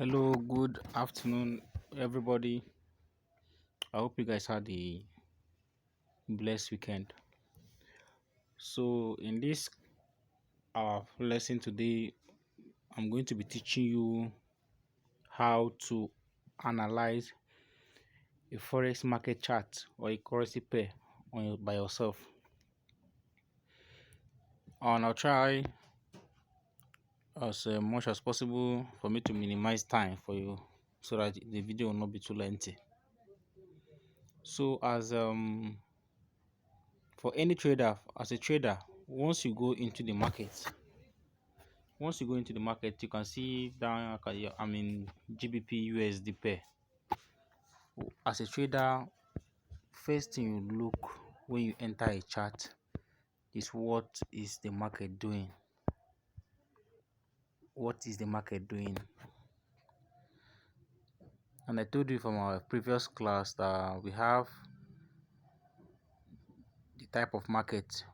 Hello, good afternoon, everybody. I hope you guys had a blessed weekend. So, in this our lesson today, I'm going to be teaching you how to analyze a forex market chart or a currency pair by yourself. And I'll try as much as possible for me to minimize time for you so that the video will not be too lengthy. So, as for any trader, as a trader, once you go into the market, you can see down, I mean, GBP USD pair. As a trader, first thing you look when you enter a chart is what is the market doing? What is the market doing? And I told you from our previous class that we have the type of market: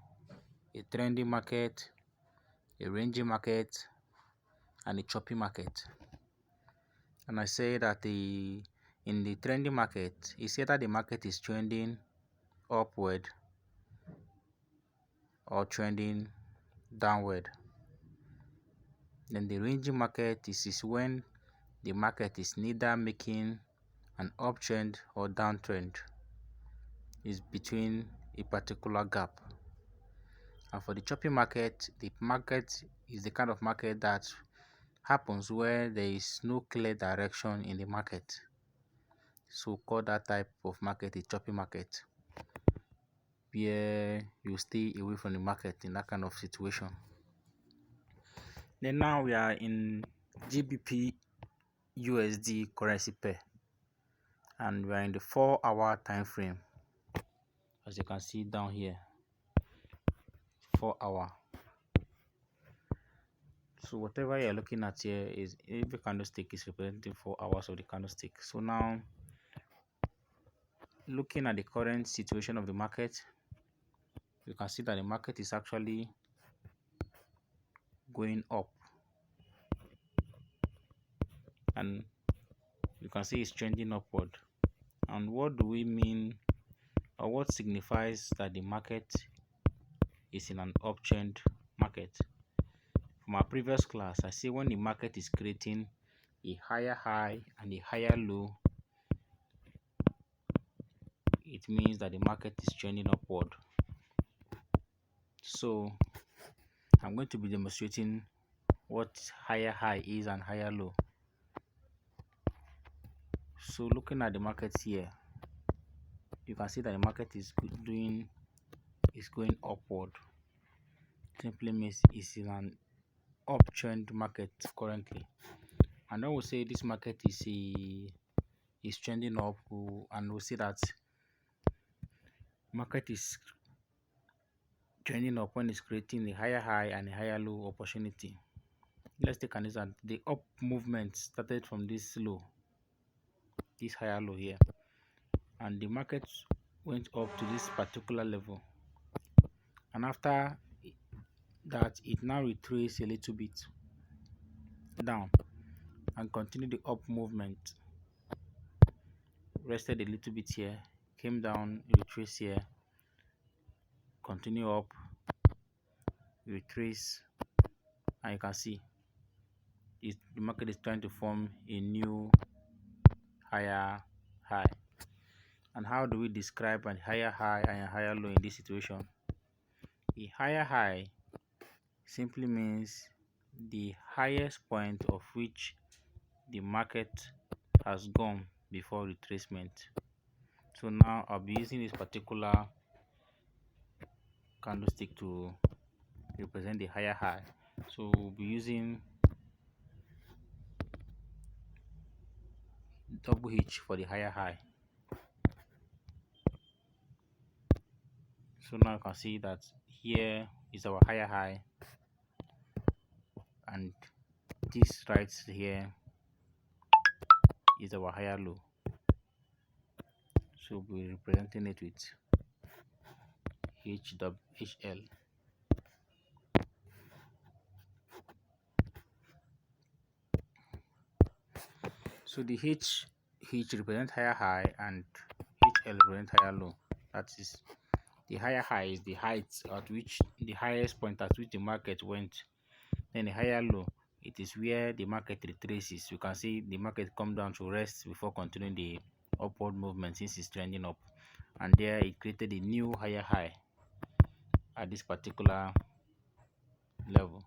a trending market, a ranging market, and a choppy market. And I say that in the trending market, it's either the market is trending upward or trending downward. Then the ranging market is when the market is neither making an uptrend or downtrend. It's between a particular gap. And for the choppy market, the market is the kind of market that happens where there is no clear direction in the market. So call that type of market a choppy market, where you stay away from the market in that kind of situation. Then now we are in GBP USD currency pair, and we are in the 4-hour time frame, as you can see down here. 4-hour. So whatever you're looking at here is every candlestick is representing 4 hours of the candlestick. So now, looking at the current situation of the market, you can see that the market is actually going up, and you can see it's trending upward. And what do we mean, or what signifies that the market is in an uptrend market? From our previous class, I say when the market is creating a higher high and a higher low, it means that the market is trending upward. So I'm going to be demonstrating what higher high is and higher low. So looking at the markets here, you can see that the market is going upward. Simply means it's in an uptrend market currently. And then we'll say this market is trending up, and we'll see that market is trending up when it's creating a higher high and a higher low opportunity. Let's take an example. The up movement started from this low, this higher low here, and the market went up to this particular level, and after that it now retraced a little bit down and continued the up movement, rested a little bit here, came down, retraced here, continue up, retrace, and you can see the market is trying to form a new higher high. And how do we describe a higher high and a higher low in this situation? A higher high simply means the highest point of which the market has gone before retracement. So now I'll be using this particular candlestick to represent the higher high. So we'll be using double H for the higher high. So now you can see that here is our higher high, and this right here is our higher low. So we'll be representing it with HL. So the H represent higher high and HL represent higher low. That is, the higher high is the height at which the highest point at which the market went. Then the higher low, it is where the market retraces. You can see the market come down to rest before continuing the upward movement since it's trending up. And there it created a new higher high at this particular level.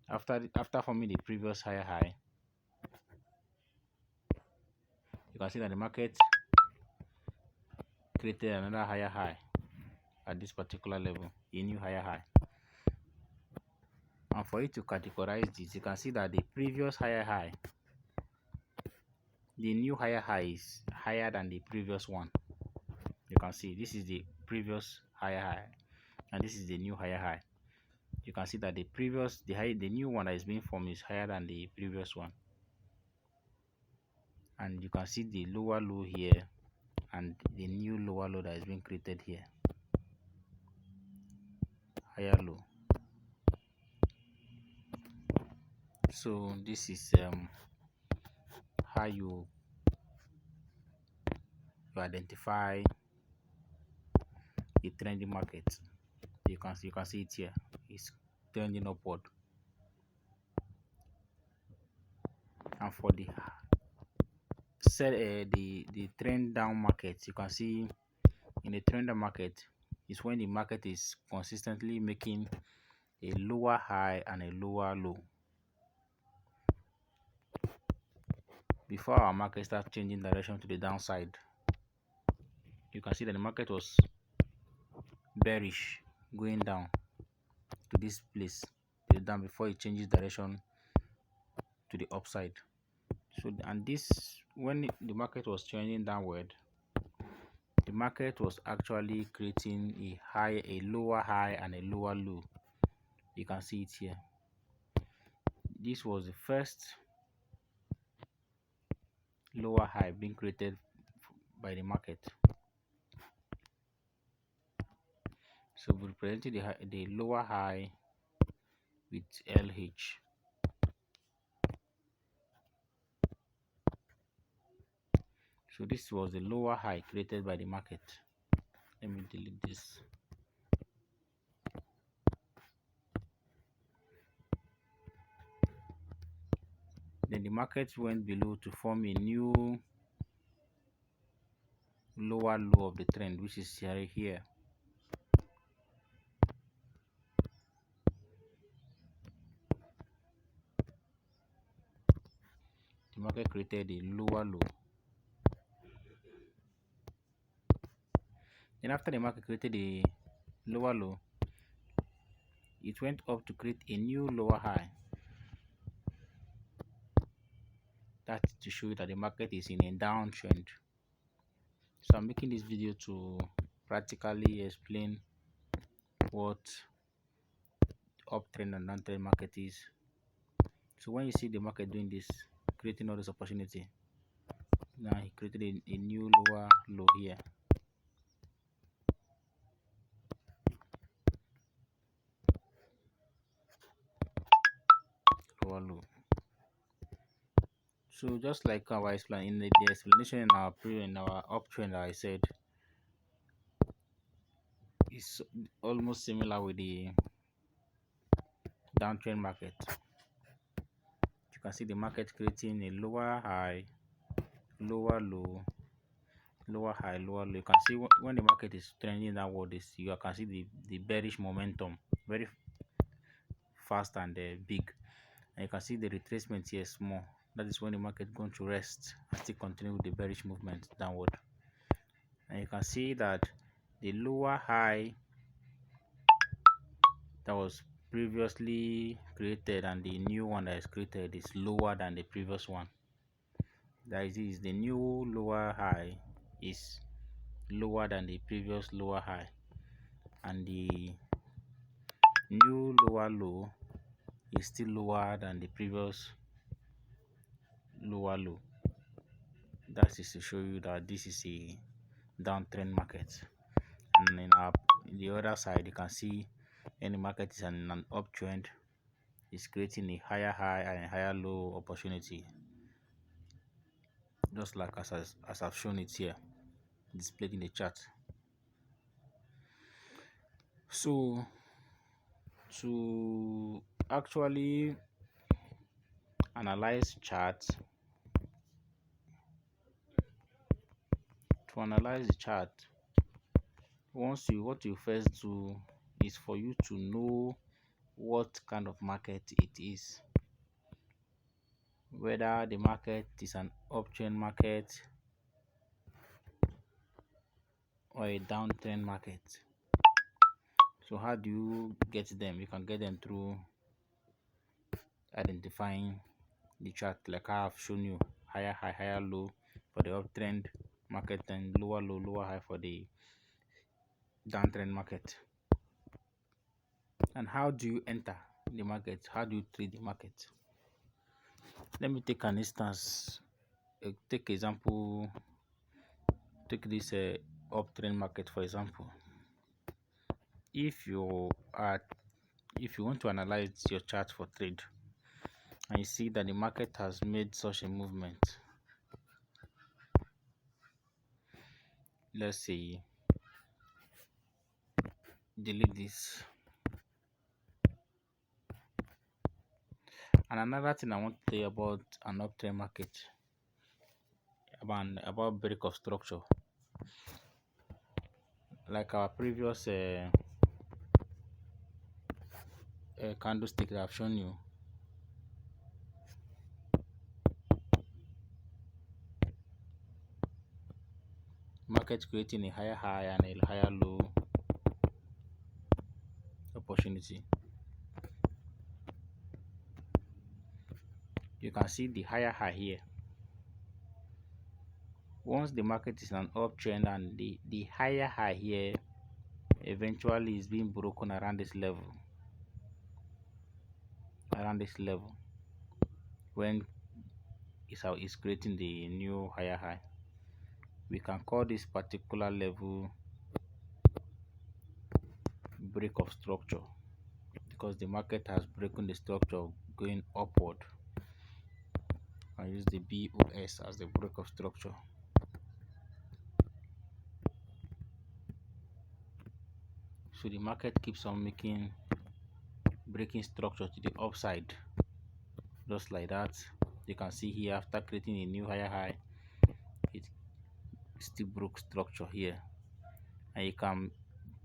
After forming the previous higher high, you can see that the market created another higher high at this particular level, a new higher high. And for you to categorize this, you can see that the previous higher high, the new higher high is higher than the previous one. You can see this is the previous higher high and this is the new higher high. You can see that the new one that is being formed is higher than the previous one. And you can see the lower low here and the new lower low that is being created here. Higher low. So this is how you identify the trending market. You can see it here. It's trending upward. And for the trend down market, you can see in the trend down market is when the market is consistently making a lower high and a lower low before our market starts changing direction to the downside. You can see that the market was bearish going down to this place down before it changes direction to the upside. So and this, when the market was trending downward, the market was actually creating a lower high and a lower low. You can see it here. This was the first lower high being created by the market. So we represented the lower high with LH. So this was the lower high created by the market. Let me delete this. Then the market went below to form a new lower low of the trend, which is here. The market created a lower low. Then after the market created a lower low, it went up to create a new lower high. That's to show you that the market is in a downtrend. So I'm making this video to practically explain what uptrend and downtrend market is. So when you see the market doing this, creating all this opportunity, now he created a new lower low here. Lower low. So just like our explanation in the explanation in our uptrend, I said it's almost similar with the downtrend market. You can see the market creating a lower high, lower low, lower high, lower low. You can see when the market is trending downward, you can see the bearish momentum very fast and big, and you can see the retracement here small. That is when the market going to rest and still continue with the bearish movement downward. And you can see that the lower high that was previously created and the new one that is created is lower than the previous one. That is, the new lower high is lower than the previous lower high, and the new lower low is still lower than the previous lower low. That is to show you that this is a downtrend market. And in the other side, you can see any market is in an uptrend, is creating a higher high and a higher low opportunity. just like as I've shown it here, displayed in the chart. So to actually analyze charts, the chart, what you first do is for you to know what kind of market it is, whether the market is an uptrend market or a downtrend market. So how do you get them? You can get them through identifying the chart, like I have shown you: higher high, higher low for the uptrend market, and lower low, lower high for the downtrend market. And how do you enter the market? How do you trade the market? Let me take an instance. Take example. Take this uptrend market for example. If you want to analyze your chart for trade, and you see that the market has made such a movement, let's say, delete this. And another thing I want to tell you about an uptrend market, about break of structure, like our previous candlestick that I've shown you. Market creating a higher high and a higher low opportunity. You can see the higher high here. Once the market is an uptrend and the higher high here eventually is being broken around this level, when it's creating the new higher high, we can call this particular level break of structure, because the market has broken the structure going upward. I use the BOS as the break of structure. So the market keeps on breaking structure to the upside, just like that. You can see here, after creating a new higher high, it still broke structure here. And you can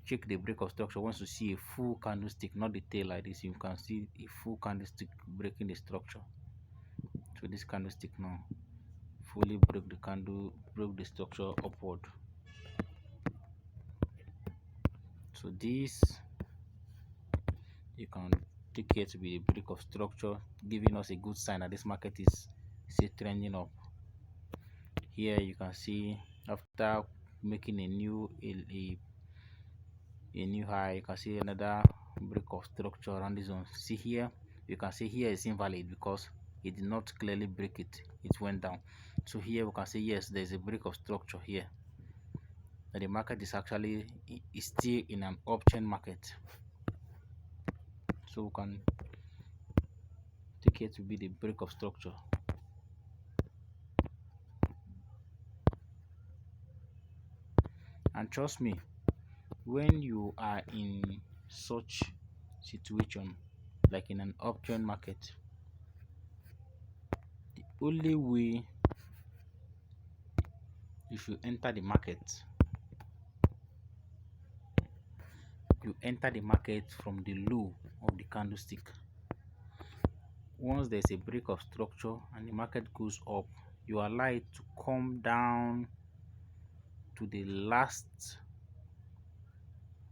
check the break of structure once you see a full candlestick, not the tail like this. You can see a full candlestick breaking the structure. So this candlestick now fully broke the structure upward. So this you can take here to be a break of structure, giving us a good sign that this market is still trending up. Here you can see, after making a new high, you can see another break of structure around this zone. See here, you can see here is invalid because it did not clearly break it went down. So here we can see, yes, there's a break of structure here, that the market is actually still in an uptrend market. So we can take it to be the break of structure. And trust me, when you are in such situation, like in an uptrend market, the only way, if you enter the market, you enter the market from the low of the candlestick. Once there's a break of structure and the market goes up, you allow it to come down to the last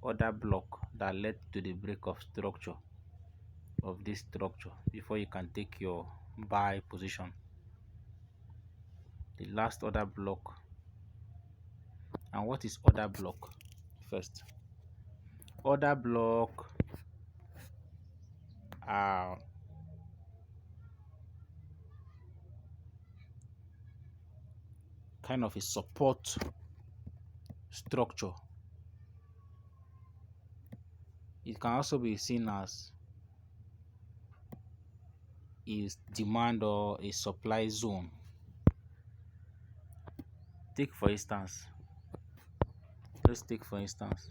order block that led to the break of structure of this structure before you can take your buy position. The last order block. And what is order block? First, order block are kind of a support structure. It can also be seen as is demand or a supply zone. take for instance, let's take for instance,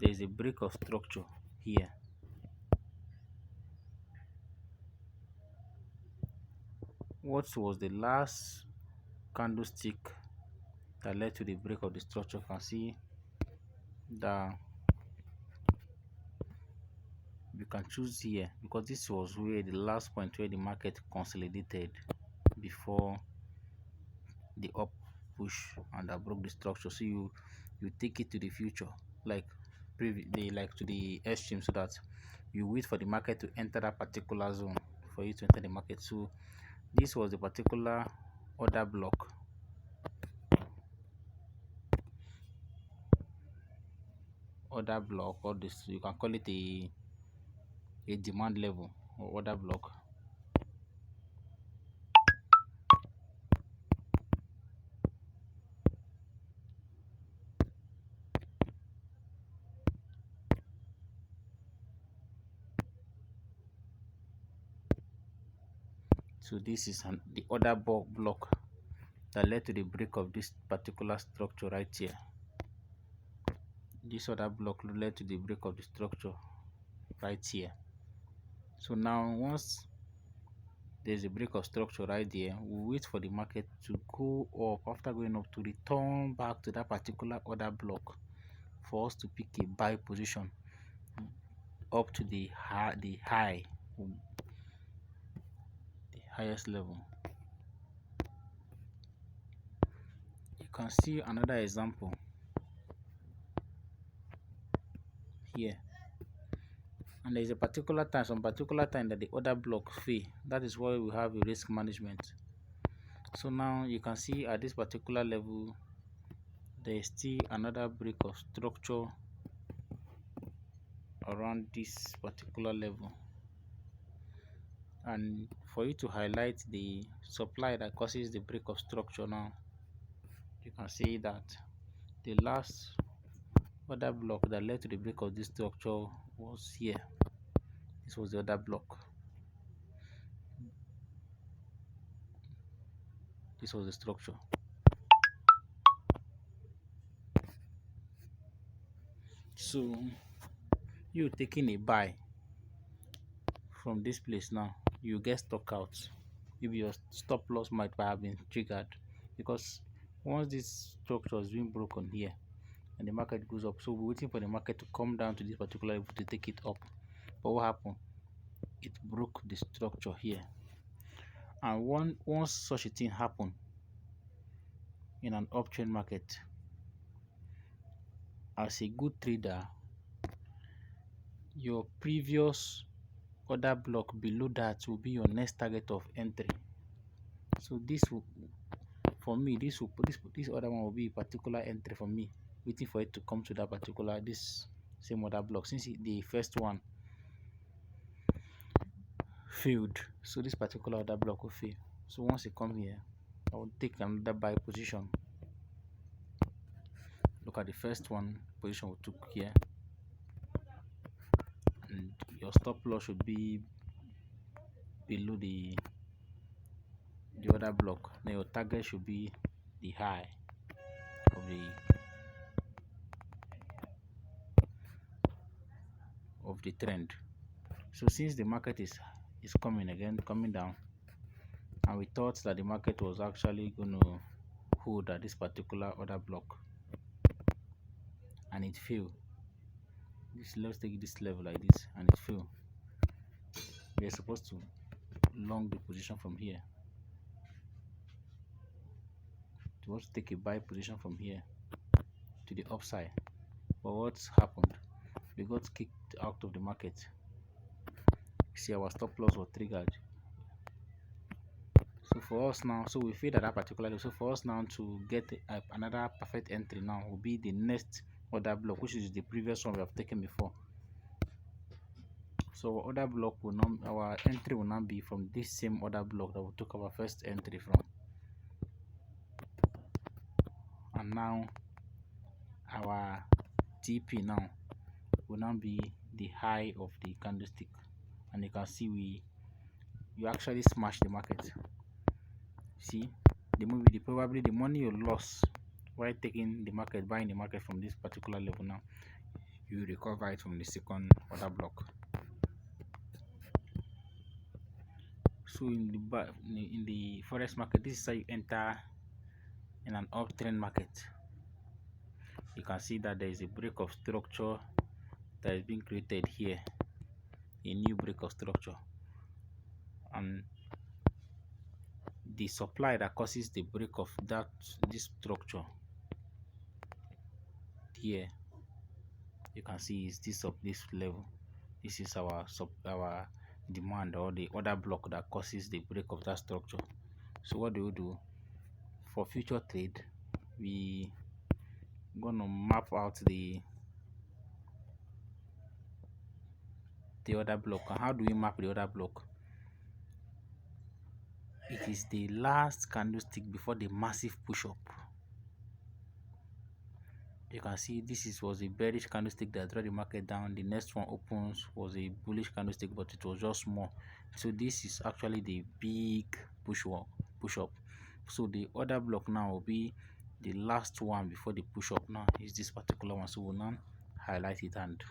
there is a break of structure here. What was the last candlestick that led to the break of the structure? You can see that you can choose here because this was where the last point where the market consolidated before the up push and that broke the structure. So you take it to the future, like like to the extreme, so that you wait for the market to enter that particular zone for you to enter the market. So this was the particular order block. Or this, you can call it a demand level or order block. So this is the order block that led to the break of this particular structure right here. This other block led to the break of the structure right here. So now once there's a break of structure right there, we wait for the market to go up. After going up, to return back to that particular order block for us to pick a buy position up to the highest level. You can see another example here, and there is a particular time, some particular time that the order block fail. That is why we have a risk management. So now you can see at this particular level there is still another break of structure around this particular level, and for you to highlight the supply that causes the break of structure, now you can see that the last order block that led to the break of this structure was here. This was the other block. This was the structure. So you taking a buy from this place, now you get stuck out. Maybe your stop loss might have been triggered, because once this structure has been broken here and the market goes up, so we're waiting for the market to come down to this particular level to take it up. But what happened? It broke the structure here. And once such a thing happened in an uptrend market, as a good trader, your previous order block below that will be your next target of entry. So this will, for me, this other one will be a particular entry for me, waiting for it to come to that particular this same order block, since the first one failed. So this particular order block will fail. So once it come here, I will take another buy position. Look at the first one position we took here, and your stop loss should be below the other block. Then your target should be the high of the trend. So since the market is coming down, and we thought that the market was actually going to hold at this particular order block, and it failed. Let's take this level like this, and it failed. We are supposed to long the position from here. We want to take a buy position from here to the upside. But what's happened? We got kicked out of the market. See, our stop loss was triggered. So for us now, so we feel that particular level. So for us now to get another perfect entry now will be the next order block, which is the previous one we have taken before. So our order block will not, our entry will not be from this same order block that we took our first entry from. And now our TP now will now be the high of the candlestick, and you can see you actually smash the market. See, probably the money you lost while taking the market, buying the market from this particular level now, you recover it from the second order block. So in the forex market, this is how you enter in an uptrend market. You can see that there is a break of structure that is being created here, a new break of structure, and the supply that causes the break of this structure here, you can see is this of this level. This is our demand, or the order block that causes the break of that structure. So what do we do for future trade? We gonna map out the order block. And how do we map the order block? It is the last candlestick before the massive push up. You can see this was a bearish candlestick that dragged the market down. The next one opens was a bullish candlestick, but it was just small. So this is actually the big push up. So the order block now will be the last one before the push up. Now is this particular one. So we'll now highlight it and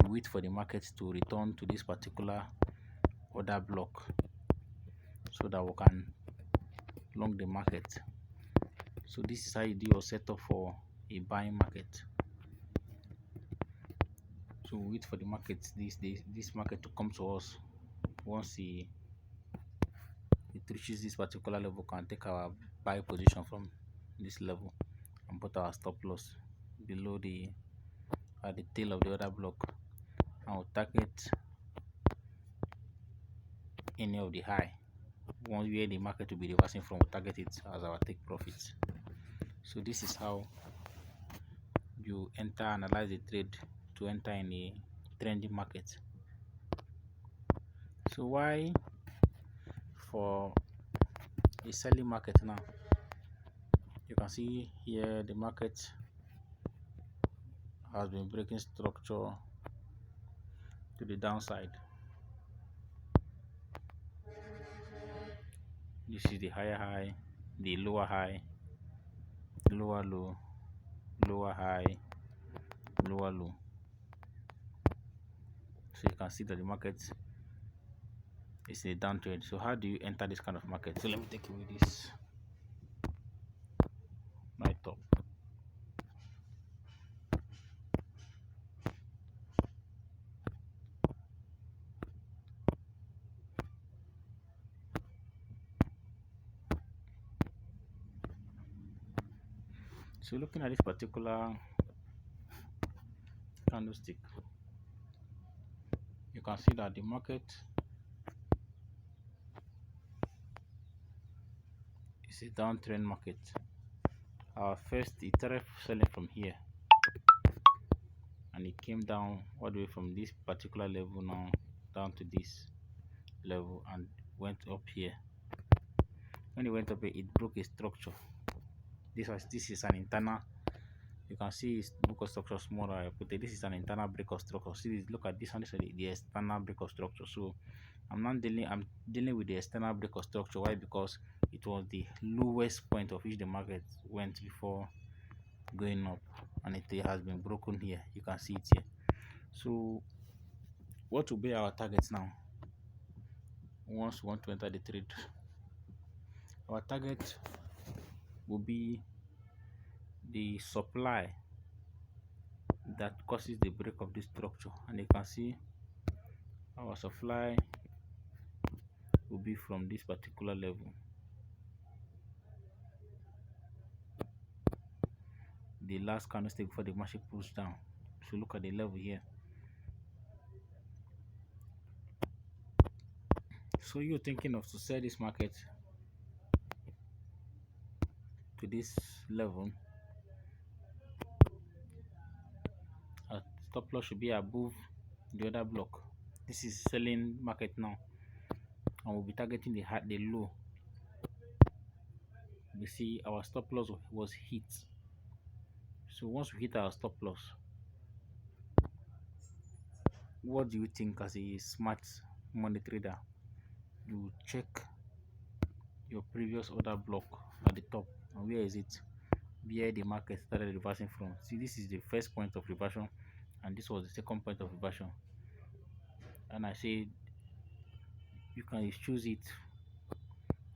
wait for the market to return to this particular order block so that we can long the market. So this is how you do your setup for a buying market. So we wait for the market, this market to come to us. Once it reaches this particular level, we can take our buy position from this level and put our stop loss below at the tail of the other block, and we'll target any of the high. One where the market will be reversing from, we'll target it as our take profits. So this is how you analyze the trade to enter in a trending market. So why for a selling market now? You can see here the market has been breaking structure to the downside. This is the higher high, the lower high, lower low, lower high, lower low. So you can see that the market is a downtrend. So how do you enter this kind of market? So let me take away this right top. So looking at this particular candlestick, you can see that the market is a downtrend market. Our first, it started selling from here, and it came down all the way from this particular level now down to this level and went up here. When it went up here, it broke a structure. This is an internal. You can see it's break of structure smaller. But this is an internal break of structure. See, look at this one. This is the external break of structure. So I'm dealing with the external break of structure. Why? Because it was the lowest point of which the market went before going up, and it has been broken here. You can see it here. So what will be our targets now? Once we want to enter the trade, our target will be the supply that causes the break of this structure, and you can see our supply will be from this particular level, the last candlestick before the market pulls down. So look at the level here. So you're thinking of to sell this market to this level, our stop loss should be above the other block. This is selling market now, and we'll be targeting the low. You see our stop loss was hit. So once we hit our stop loss, what do you think as a smart money trader? You check your previous order block at the top And where is it? Where the market started reversing from. See, this is the first point of reversion, and this was the second point of reversion. And I say you can choose it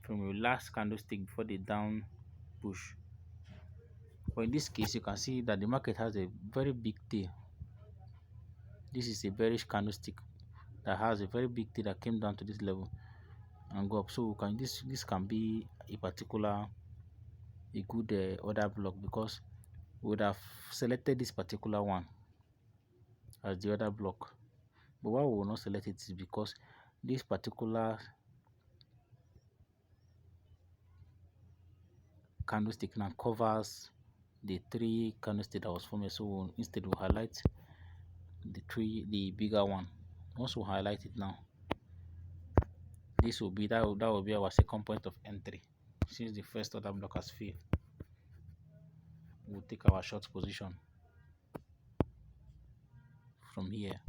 from your last candlestick before the down push. But in this case, you can see that the market has a very big tail. This is a bearish candlestick that has a very big tail that came down to this level and go up. So this can be a good order block, because we would have selected this particular one as the order block. But why we will not select it is because this particular candlestick now covers the three candlestick that was formed. So instead we highlight the bigger one. Once we highlight it now, this will be that will be our second point of entry. Since the first order block has failed, we'll take our short position from here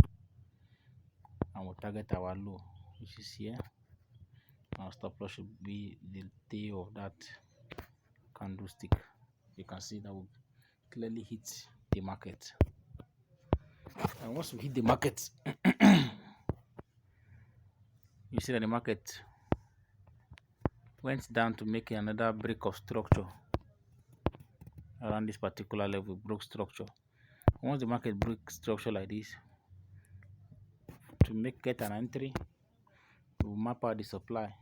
and we'll target our low, which is here. Our stop loss should be the tail of that candlestick. You can see that will clearly hit the market. And once we hit the market, you see that the market went down to make another break of structure around this particular level. Broke structure. Once the market breaks structure like this, to get an entry, we'll map out the supply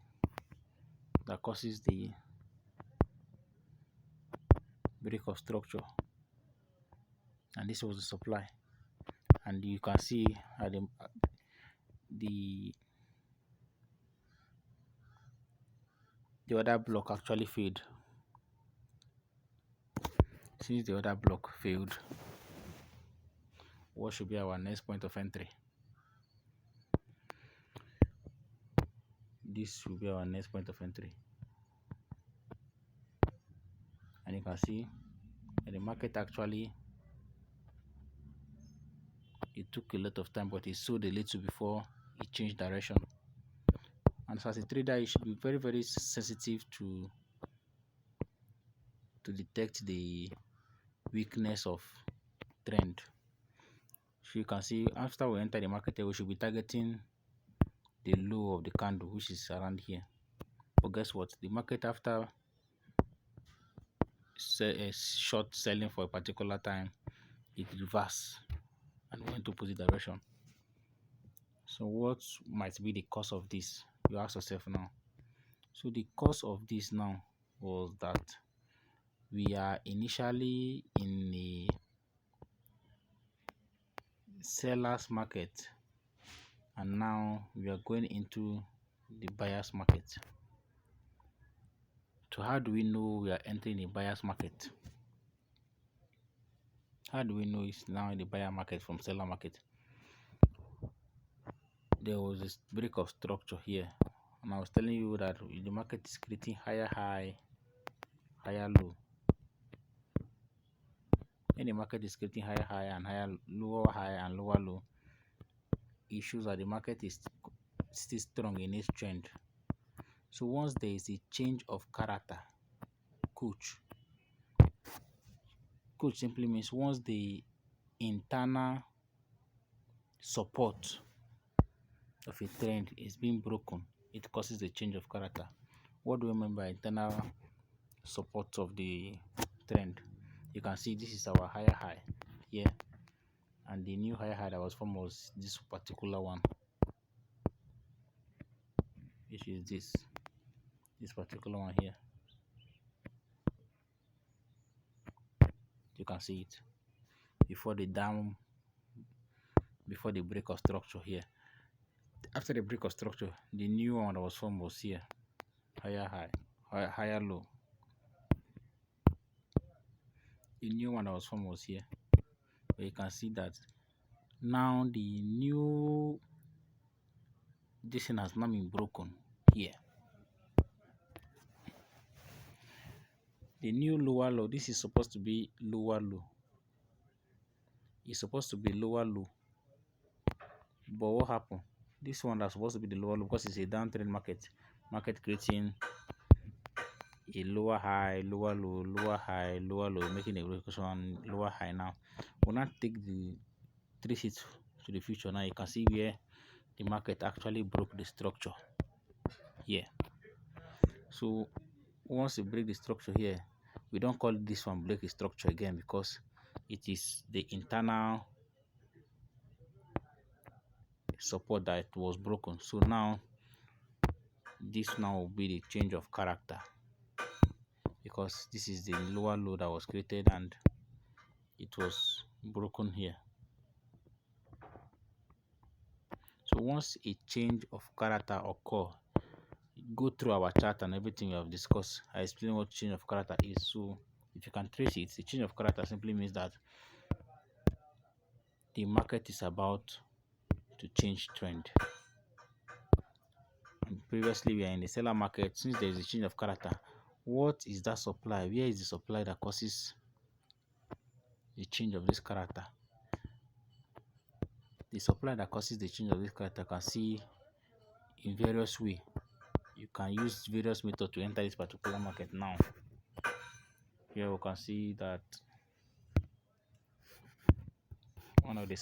that causes the break of structure, and this was the supply. And you can see at the other block actually failed. Since the other block failed, what should be our next point of entry? This will be our next point of entry. And you can see that the market actually, it took a lot of time, but it sold a little before it changed direction. And as a trader, you should be very, very sensitive to detect the weakness of trend. So you can see after we enter the market, we should be targeting the low of the candle, which is around here. But guess what? The market, after short selling for a particular time, it reversed and went to opposite direction. So what might be the cause of this? You ask yourself now. So the cause of this now was that we are initially in a seller's market, and now we are going into the buyer's market. So how do we know we are entering a buyer's market? How do we know it's now in the buyer market from seller market? There was this break of structure here, and I was telling you that the market is creating higher high, higher low. When the market is creating higher high and lower high and lower low, it shows that the market is still strong in its trend. So once there is a change of character, coach simply means once the internal support of a trend is being broken, it causes a change of character. What do we mean by internal support of the trend? You can see this is our higher high here, and the new higher high that was formed was this particular one, which is this particular one here. You can see it before the break of structure here. After the break of structure, the new one that was formed was here, higher high, higher low. The new one that was formed was here. But you can see that now the new this thing has now been broken here. The new lower low, this is supposed to be lower low. It's supposed to be lower low. But what happened? This one that's supposed to be the lower low, because it's a downtrend market creating a lower high, lower low, lower high, lower low, making a reversion lower high. Now we'll now take the 3 sheets to the future. Now you can see where the market actually broke the structure here. So once you break the structure here, we don't call this one break the structure again, because it is the internal support that was broken. So now this now will be the change of character, because this is the lower low that was created and it was broken here. So once a change of character occur, go through our chart and everything we have discussed. I explain what change of character is. So if you can trace it, the change of character simply means that the market is about to change trend. And previously we are in the seller market. Since there is a change of character, what is that supply? Where is the supply that causes the change of this character? The supply that causes the change of this character can see in various ways. You can use various methods to enter this particular market. Now here we can see that one of the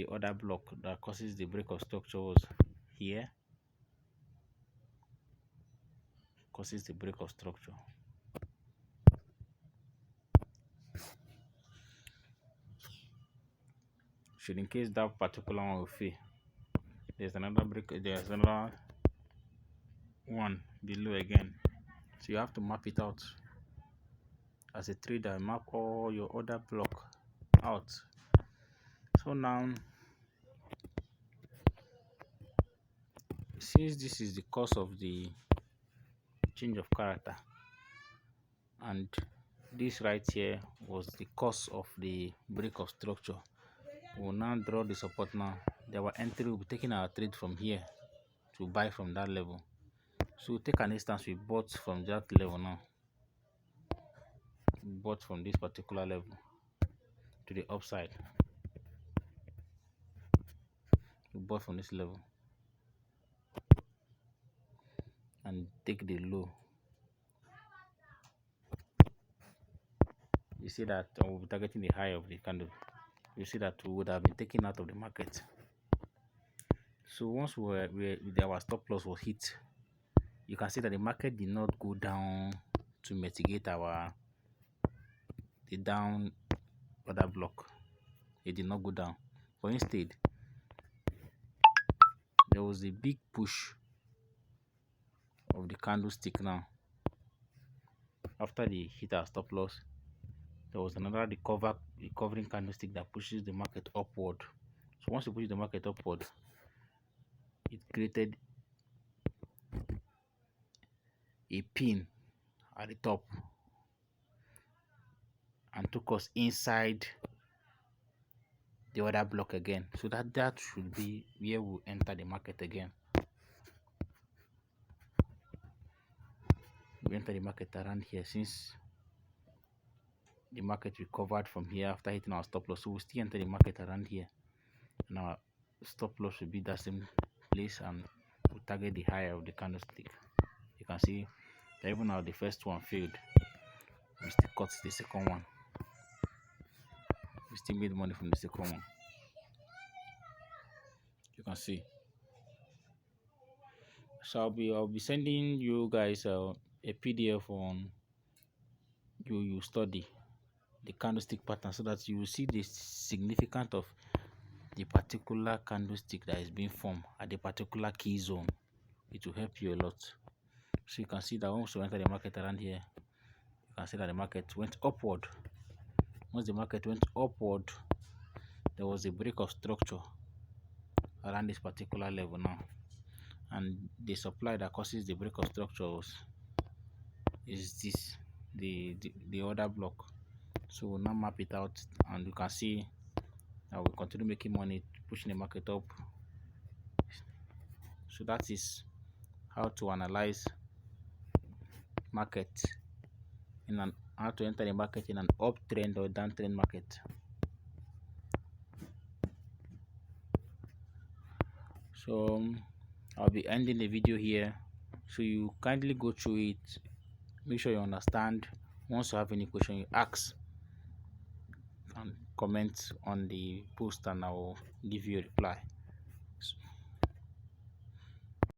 other block that causes the break of structure was here, causes the break of structure. Should in case that particular one will fail, there's another one below again. So you have to map it out. As a trader, map all your other block out. So now, since this is the cause of the change of character, and this right here was the cause of the break of structure, we'll now draw the support. Now our entry will be taking our trade from here to buy from that level. So take an instance, we bought from that level. Now we bought from this particular level to the upside. We bought from this level and take the low. You see that we'll be targeting the high of the candle. You see that we would have been taken out of the market. So once our stop loss was hit, you can see that the market did not go down to mitigate the down other block. It did not go down, but instead there was a big push of the candlestick. Now after the hit our stop loss, there was another recovering candlestick that pushes the market upward. So once you push the market upward, it created a pin at the top and took us inside the other block again. So that should be where we enter the market again. We enter the market around here, since the market recovered from here after hitting our stop loss. So we still enter the market around here, and our stop loss will be that same place, and we target the high of the candlestick. You can see that even now the first one failed, we still cut the second one. We still made money from the second one. You can see. So I'll be sending you guys a PDF on you study the candlestick pattern, so that you will see the significance of the particular candlestick that is being formed at the particular key zone. It will help you a lot. So you can see that once we enter the market around here, you can see that the market went upward. Once the market went upward, there was a break of structure around this particular level now, and the supply that causes the break of structure is this, the other block. So we'll now map it out, and you can see that we'll continue making money, pushing the market up. So that is how to analyze market how to enter the market in an uptrend or downtrend market. So I'll be ending the video here. So you kindly go through it, make sure you understand. Once you have any question, you ask and comment on the post, and I will give you a reply.